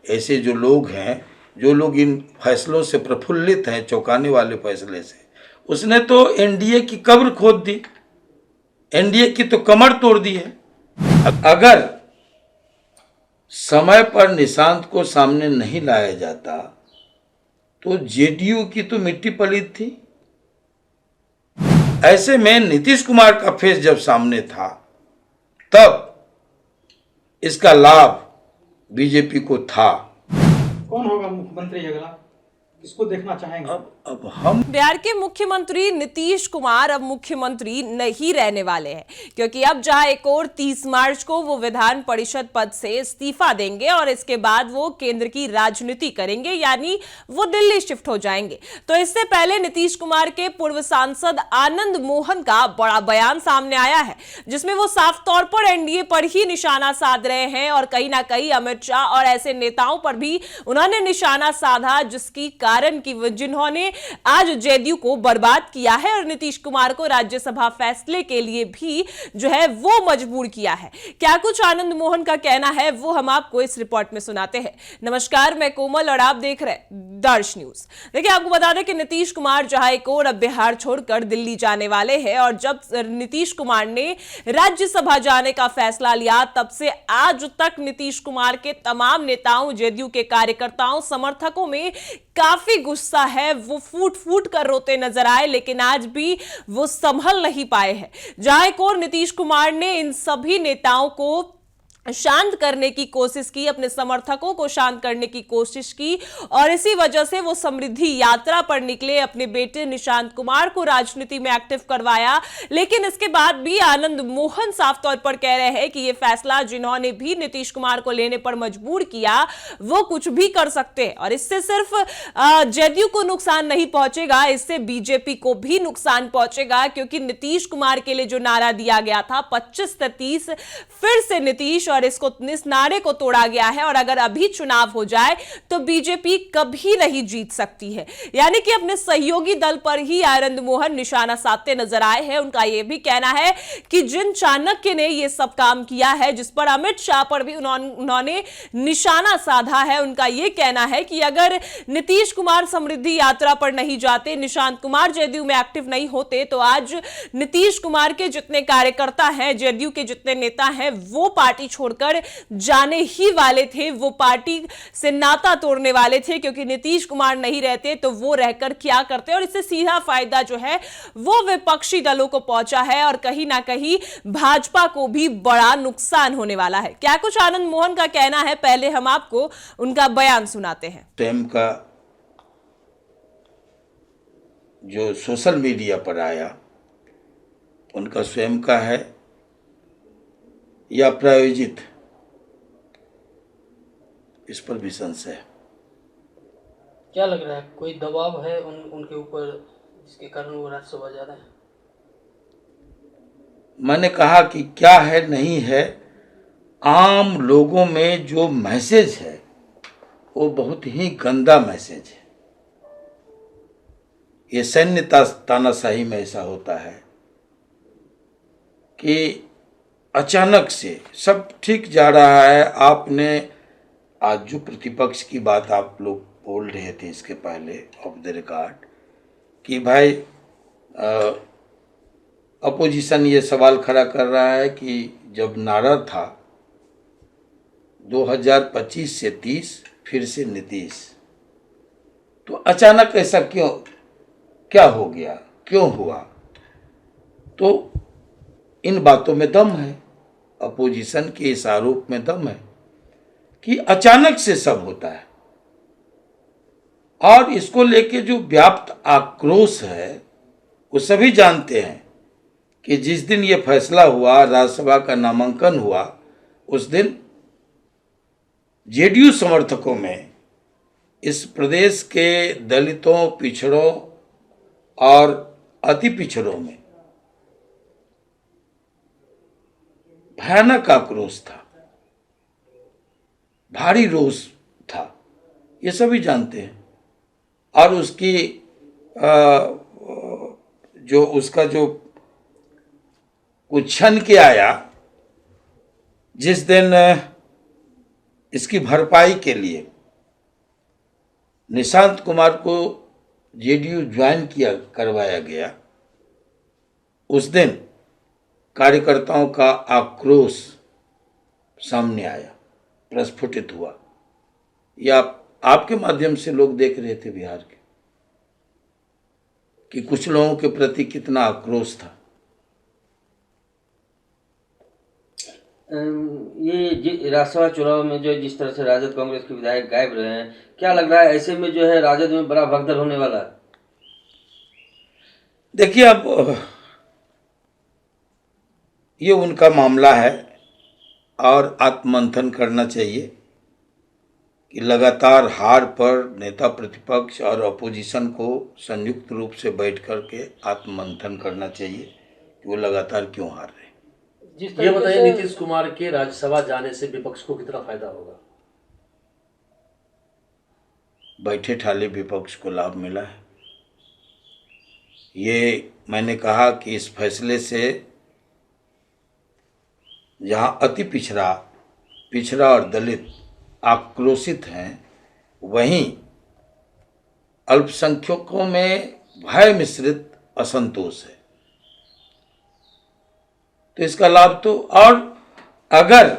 ऐसे जो लोग हैं, जो लोग इन फैसलों से प्रफुल्लित हैं, चौंकाने वाले फैसले से, उसने तो एनडीए की कब्र खोद दी, एनडीए की तो कमर तोड़ दी है। अगर समय पर निशांत को सामने नहीं लाया जाता तो जेडीयू की तो मिट्टी पलीत थी। ऐसे में नीतीश कुमार का फेस जब सामने था तब इसका लाभ बीजेपी को था। कौन होगा मुख्यमंत्री अगला, किसको देखना चाहेंगे? अब हम बिहार के मुख्यमंत्री नीतीश कुमार अब मुख्यमंत्री नहीं रहने वाले हैं, क्योंकि अब जहां एक और 30 मार्च को वो विधान परिषद पद से इस्तीफा देंगे और इसके बाद वो केंद्र की राजनीति करेंगे, यानी वो दिल्ली शिफ्ट हो जाएंगे। तो इससे पहले नीतीश कुमार के पूर्व सांसद आनंद मोहन का बड़ा बयान सामने आया है, जिसमें वो साफ तौर पर एनडीए पर ही निशाना साध रहे हैं और कहीं ना कहीं अमित शाह और ऐसे नेताओं पर भी उन्होंने निशाना साधा जिसकी कारण की जिन्होंने आज जेडीयू को बर्बाद किया है और नीतीश कुमार को राज्यसभा फैसले के लिए भी जो है वो मजबूर किया है। क्या कुछ आनंद मोहन का कहना है वो हम आपको इस रिपोर्ट में सुनाते हैं। नमस्कार, मैं कोमल और आप देख रहे हैं दर्श न्यूज। देखिए, आपको बता दें कि नीतीश कुमार जहां एक और अब बिहार छोड़कर दिल्ली जाने वाले हैं और जब नीतीश कुमार ने राज्यसभा जाने का फैसला लिया तब से आज तक नीतीश कुमार के तमाम नेताओं, जेडीयू के कार्यकर्ताओं, समर्थकों में काफी गुस्सा है। वो फूट फूट कर रोते नजर आए, लेकिन आज भी वो संभल नहीं पाए हैं। जहां एक और नीतीश कुमार ने इन सभी नेताओं को शांत करने की कोशिश की, अपने समर्थकों को शांत करने की कोशिश की और इसी वजह से वो समृद्धि यात्रा पर निकले, अपने बेटे निशांत कुमार को राजनीति में एक्टिव करवाया। लेकिन इसके बाद भी आनंद मोहन साफ तौर पर कह रहे हैं कि ये फैसला जिन्होंने भी नीतीश कुमार को लेने पर मजबूर किया वो कुछ भी कर सकते हैं और इससे सिर्फ जेडीयू को नुकसान नहीं पहुंचेगा, इससे बीजेपी को भी नुकसान पहुंचेगा, क्योंकि नीतीश कुमार के लिए जो नारा दिया गया था 25 से 30 फिर से नीतीश, और इस नारे को तोड़ा गया है। और अगर अभी चुनाव हो जाए तो बीजेपी कभी नहीं जीत सकती है, यानी कि अपने सहयोगी दल पर ही आनंद मोहन निशाना साधते नजर आए हैं। उनका यह भी कहना है कि जिन चाणक्य ने यह सब काम किया है, जिस पर अमित शाह पर भी उन्होंने निशाना साधा है, उनका यह कहना है कि अगर नीतीश कुमार समृद्धि यात्रा पर नहीं जाते, निशांत कुमार जेडीयू में एक्टिव नहीं होते, तो आज नीतीश कुमार के जितने कार्यकर्ता हैं, जेडीयू के जितने नेता हैं, वो पार्टी छोड़कर जाने ही वाले थे, वो पार्टी से नाता तोड़ने वाले थे, क्योंकि नीतीश कुमार नहीं रहते तो वो रहकर क्या करते। और इससे सीधा फायदा जो है वो विपक्षी दलों को पहुंचा है और कहीं ना कहीं भाजपा को भी बड़ा नुकसान होने वाला है। क्या कुछ आनंद मोहन का कहना है, पहले हम आपको उनका बयान सुनाते हैं। स्वयं का जो सोशल मीडिया पर आया उनका स्वयं का है या प्रायोजित, इस पर भी संशय है। क्या लग रहा है, कोई दबाव है उनके ऊपर जिसके कारण वो राज्यसभा जा रहे हैं? मैंने कहा कि क्या है नहीं है, आम लोगों में जो मैसेज है वो बहुत ही गंदा मैसेज है। ये सैन्य तानाशाही में ऐसा होता है कि अचानक से सब ठीक जा रहा है। आपने आज जो प्रतिपक्ष की बात आप लोग बोल रहे थे इसके पहले ऑफ द रिकॉर्ड कि भाई अपोजिशन ये सवाल खड़ा कर रहा है कि जब नारा था 2025 से 30 फिर से नीतीश, तो अचानक ऐसा क्या हो गया, क्यों हुआ? तो इन बातों में दम है, अपोजिशन के इस आरोप में दम है कि अचानक से सब होता है। और इसको लेके जो व्याप्त आक्रोश है वो सभी जानते हैं कि जिस दिन ये फैसला हुआ, राज्यसभा का नामांकन हुआ, उस दिन जेडीयू समर्थकों में इस प्रदेश के दलितों, पिछड़ों और अति पिछड़ों में भयानक आक्रोश था, भारी रोष था, ये सभी जानते हैं। और उसकी जो कुछ क्षण के आया जिस दिन इसकी भरपाई के लिए निशांत कुमार को जेडीयू ज्वाइन करवाया गया, उस दिन कार्यकर्ताओं का आक्रोश सामने आया, प्रस्फुटित हुआ। या आपके माध्यम से लोग देख रहे थे बिहार के कि कुछ लोगों के प्रति कितना आक्रोश था। ये राज्यसभा चुनाव में जो जिस तरह से राजद कांग्रेस के विधायक गायब रहे हैं, क्या लग रहा है ऐसे में जो है राजद में बड़ा भगदड़ होने वाला है? देखिए, अब ये उनका मामला है और आत्ममंथन करना चाहिए कि लगातार हार पर नेता प्रतिपक्ष और अपोजिशन को संयुक्त रूप से बैठ करके आत्ममंथन करना चाहिए कि वो लगातार क्यों हार रहे हैं। ये बताइए, नीतीश कुमार के राज्यसभा जाने से विपक्ष को कितना फायदा होगा? बैठे ठाले विपक्ष को लाभ मिला है। ये मैंने कहा कि इस फैसले से जहां अति पिछड़ा और दलित आक्रोशित हैं, वहीं अल्पसंख्यकों में भय मिश्रित असंतोष है। तो इसका लाभ तो, और अगर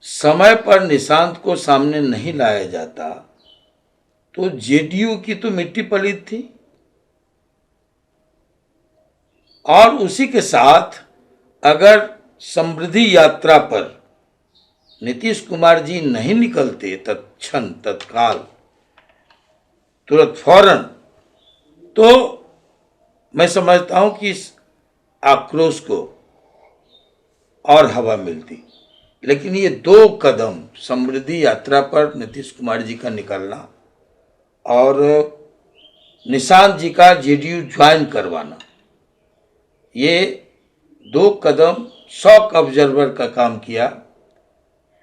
समय पर निशांत को सामने नहीं लाया जाता तो जेडीयू की तो मिट्टी पलीत थी, और उसी के साथ अगर समृद्धि यात्रा पर नीतीश कुमार जी नहीं निकलते तत्काल तुरंत फौरन, तो मैं समझता हूं कि इस आक्रोश को और हवा मिलती। लेकिन ये 2 कदम, समृद्धि यात्रा पर नीतीश कुमार जी का निकलना और निशांत जी का जेडीयू ज्वाइन करवाना, ये 2 कदम शॉक ऑब्जर्वर का काम किया,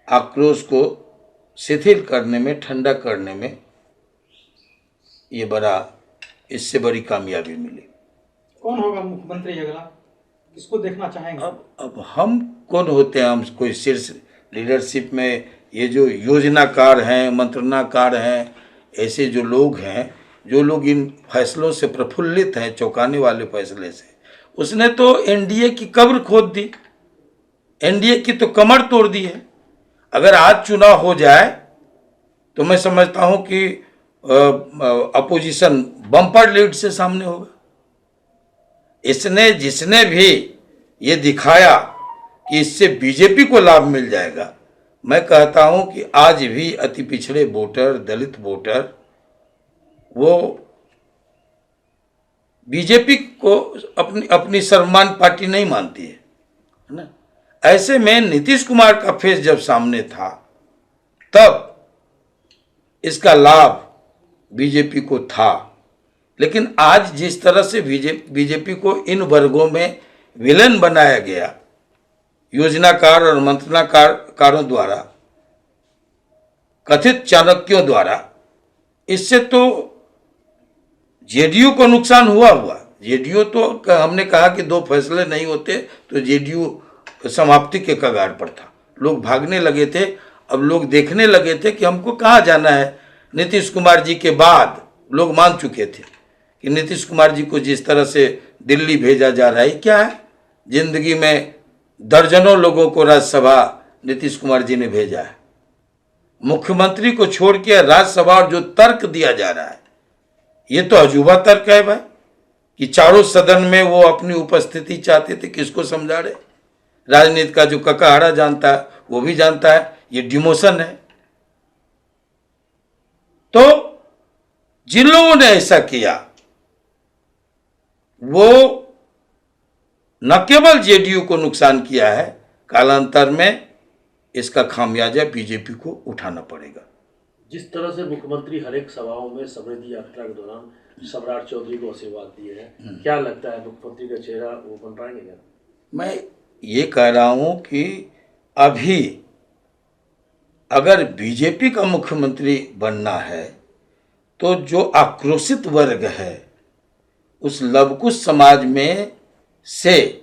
आक्रोश को शिथिल करने में, ठंडा करने में ये इससे बड़ी कामयाबी मिली। कौन होगा मुख्यमंत्री अगला, किसको देखना चाहेंगे? अब हम कौन होते हैं? हम कोई शीर्ष लीडरशिप में ये जो योजनाकार हैं, मंत्रणाकार हैं, ऐसे जो लोग हैं, जो लोग इन फैसलों से प्रफुल्लित हैं, चौंकाने वाले फैसले से, उसने तो एनडीए की कब्र खोद दी, एनडीए की तो कमर तोड़ दी है। अगर आज चुनाव हो जाए तो मैं समझता हूं कि अपोजिशन बम्पर लीड से सामने होगा। जिसने भी ये दिखाया कि इससे बीजेपी को लाभ मिल जाएगा, मैं कहता हूं कि आज भी अति पिछड़े वोटर, दलित वोटर, वो बीजेपी को अपनी सर्वमान्य पार्टी नहीं मानती है ना। ऐसे में नीतीश कुमार का फेस जब सामने था, तब इसका लाभ बीजेपी को था। लेकिन आज जिस तरह से बीजेपी को इन वर्गों में विलेन बनाया गया, योजनाकार और मंत्रणाकारों द्वारा, कथित चाणक्यों द्वारा, इससे तो जेडीयू को नुकसान हुआ। जेडीयू तो, हमने कहा कि 2 फैसले नहीं होते तो जेडीयू समाप्ति के कगार पर था। लोग भागने लगे थे। अब लोग देखने लगे थे कि हमको कहाँ जाना है। नीतीश कुमार जी के बाद लोग मान चुके थे कि नीतीश कुमार जी को जिस तरह से दिल्ली भेजा जा रहा है, क्या है? जिंदगी में दर्जनों लोगों को राज्यसभा नीतीश कुमार जी ने भेजा है। मुख्यमंत्री को छोड़ के राज्यसभा और जो तर्क दिया जा रहा है, ये तो अजूबा तर्क है भाई, कि चारों सदन में वो अपनी उपस्थिति चाहते थे। किसको समझा रहे? राजनीति का जो ककाहारा जानता है वो भी जानता है, ये डिमोशन है। तो जिन लोगों ने ऐसा किया, वो न केवल जेडीयू को नुकसान किया है, कालांतर में इसका खामियाजा बीजेपी को उठाना पड़ेगा। जिस तरह से मुख्यमंत्री हर एक सभाओं में समृद्धि यात्रा के दौरान सम्राट चौधरी को आशीर्वाद दिए हैं, क्या लगता है मुख्यमंत्री का चेहरा वो बन पाएंगे क्या? मैं ये कह रहा हूं कि अभी अगर बीजेपी का मुख्यमंत्री बनना है तो जो आक्रोशित वर्ग है, उस लवकुश समाज में से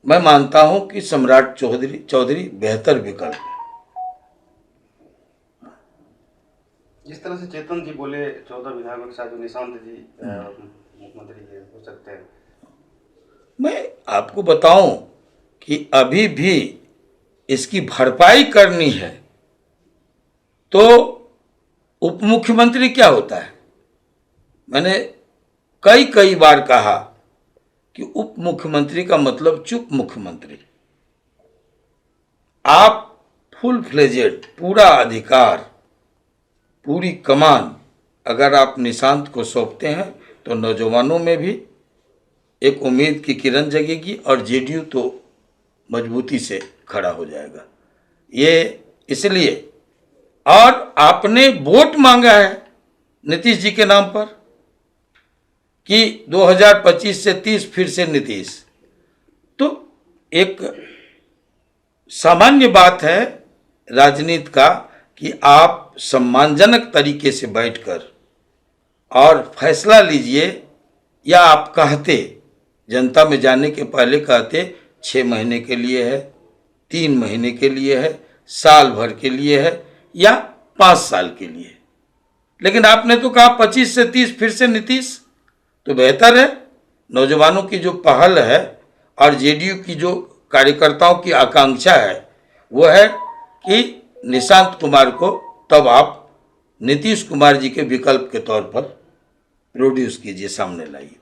मैं मानता हूं कि सम्राट चौधरी बेहतर विकल्प है। जिस तरह से चेतन जी बोले 14 विधायकों के साथ जो निशांत जी मुख्यमंत्री जी हो सकते हैं, मैं आपको बताऊं कि अभी भी इसकी भरपाई करनी है तो उप मुख्यमंत्री क्या होता है। मैंने कई बार कहा कि उप मुख्यमंत्री का मतलब चुप मुख्यमंत्री। आप फुल फ्लेजेड, पूरा अधिकार, पूरी कमान अगर आप निशांत को सौंपते हैं तो नौजवानों में भी एक उम्मीद की किरण जगेगी और जेडीयू तो मजबूती से खड़ा हो जाएगा। ये इसलिए, और आपने वोट मांगा है नीतीश जी के नाम पर कि 2025 से 30 फिर से नीतीश, तो एक सामान्य बात है राजनीति का कि आप सम्मानजनक तरीके से बैठकर और फैसला लीजिए, या आप कहते जनता में जाने के पहले कहते 6 महीने के लिए है, 3 महीने के लिए है, साल भर के लिए है या 5 साल के लिए है। लेकिन आपने तो कहा 25 से 30 फिर से नीतीश। तो बेहतर है, नौजवानों की जो पहल है और जेडीयू की जो कार्यकर्ताओं की आकांक्षा है वो है कि निशांत कुमार को तब आप नीतीश कुमार जी के विकल्प के तौर पर प्रोड्यूस कीजिए, सामने लाइए।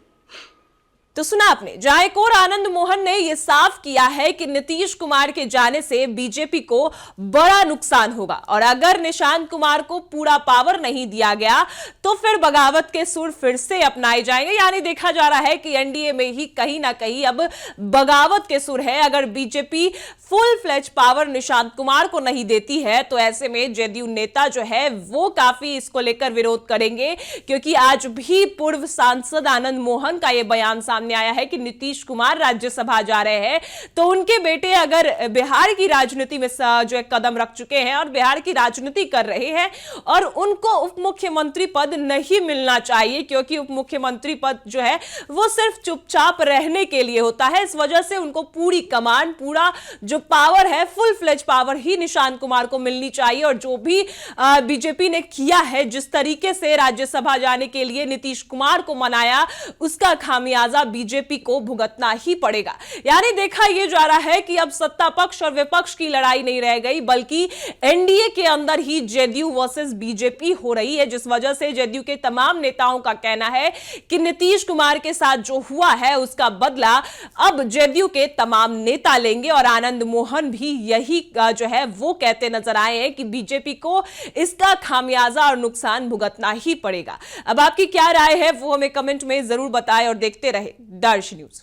तो सुना आपने, जहां एक और आनंद मोहन ने यह साफ किया है कि नीतीश कुमार के जाने से बीजेपी को बड़ा नुकसान होगा और अगर निशांत कुमार को पूरा पावर नहीं दिया गया तो फिर बगावत के सुर फिर से अपनाए जाएंगे। यानी देखा जा रहा है कि एनडीए में ही कहीं ना कहीं अब बगावत के सुर है। अगर BJP full fledge power Nishant Kumar को नहीं देती है तो ऐसे में जेडीयू नेता जो है वो काफी इसको लेकर विरोध करेंगे, क्योंकि आज भी पूर्व सांसद आनंद मोहन का यह बयान सामने आया है कि नीतीश कुमार राज्यसभा जा रहे हैं तो उनके बेटे अगर बिहार की राजनीति में जो है कदम रख चुके हैं और बिहार की राजनीति कर रहे हैं और उनको उप मुख्यमंत्री पद नहीं मिलना चाहिए, क्योंकि उप मुख्यमंत्री पद जो है वो सिर्फ चुपचाप रहने के लिए होता है। इस वजह से उनको पूरी कमान, पूरा जो पावर है, फुल फ्लेज पावर ही निशांत कुमार को मिलनी चाहिए। और जो भी बीजेपी ने किया है, जिस तरीके से राज्यसभा जाने के लिए नीतीश कुमार को मनाया, उसका खामियाजा बीजेपी को भुगतना ही पड़ेगा। यानी देखा यह जा रहा है कि अब सत्ता पक्ष और विपक्ष की लड़ाई नहीं रह गई, बल्कि एनडीए के अंदर ही जेडीयू वर्सेस बीजेपी हो रही है, जिस वजह से जेडीयू के तमाम नेताओं का कहना है कि नीतीश कुमार के साथ जो हुआ है उसका बदला अब जेडीयू के तमाम नेता लेंगे। और आनंद मोहन भी यही जो है वो कहते नजर आए हैं कि बीजेपी को इसका खामियाजा और नुकसान भुगतना ही पड़ेगा। अब आपकी क्या राय है वो हमें कमेंट में जरूर बताएं और देखते रहे दर्श न्यूज।